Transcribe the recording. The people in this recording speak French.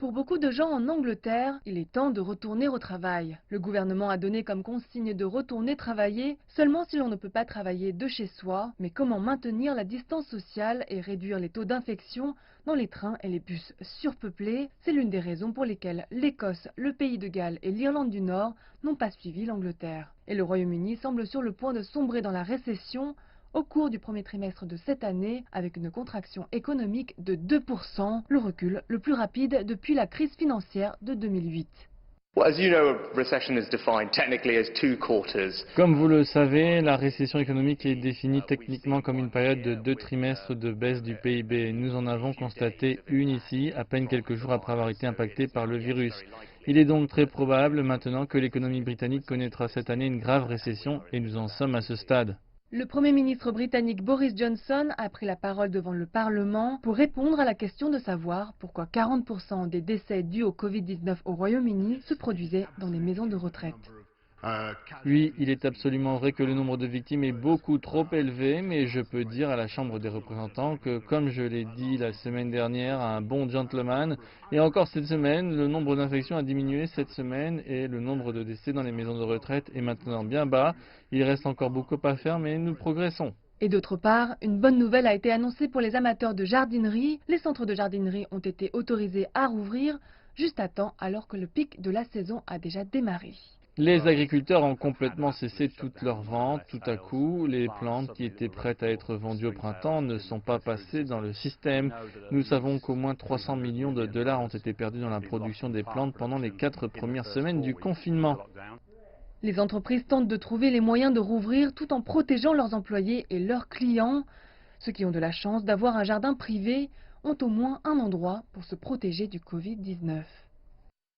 Pour beaucoup de gens en Angleterre, il est temps de retourner au travail. Le gouvernement a donné comme consigne de retourner travailler, seulement si l'on ne peut pas travailler de chez soi. Mais comment maintenir la distance sociale et réduire les taux d'infection dans les trains et les bus surpeuplés? C'est l'une des raisons pour lesquelles l'Écosse, le Pays de Galles et l'Irlande du Nord n'ont pas suivi l'Angleterre. Et le Royaume-Uni semble sur le point de sombrer dans la récession au cours du premier trimestre de cette année, avec une contraction économique de 2%, le recul le plus rapide depuis la crise financière de 2008. Comme vous le savez, la récession économique est définie techniquement comme une période de 2 trimestres de baisse du PIB. Nous en avons constaté une ici, à peine quelques jours après avoir été impacté par le virus. Il est donc très probable maintenant que l'économie britannique connaîtra cette année une grave récession et nous en sommes à ce stade. Le Premier ministre britannique Boris Johnson a pris la parole devant le Parlement pour répondre à la question de savoir pourquoi 40% des décès dus au Covid-19 au Royaume-Uni se produisaient dans les maisons de retraite. Oui, il est absolument vrai que le nombre de victimes est beaucoup trop élevé, mais je peux dire à la Chambre des représentants que, comme je l'ai dit la semaine dernière à un bon gentleman, et encore cette semaine, le nombre d'infections a diminué cette semaine et le nombre de décès dans les maisons de retraite est maintenant bien bas. Il reste encore beaucoup à faire, mais nous progressons. Et d'autre part, une bonne nouvelle a été annoncée pour les amateurs de jardinerie. Les centres de jardinerie ont été autorisés à rouvrir juste à temps alors que le pic de la saison a déjà démarré. Les agriculteurs ont complètement cessé toutes leurs ventes. Tout à coup, les plantes qui étaient prêtes à être vendues au printemps ne sont pas passées dans le système. Nous savons qu'au moins 300 millions de dollars ont été perdus dans la production des plantes pendant les 4 premières semaines du confinement. Les entreprises tentent de trouver les moyens de rouvrir tout en protégeant leurs employés et leurs clients. Ceux qui ont de la chance d'avoir un jardin privé ont au moins un endroit pour se protéger du Covid-19.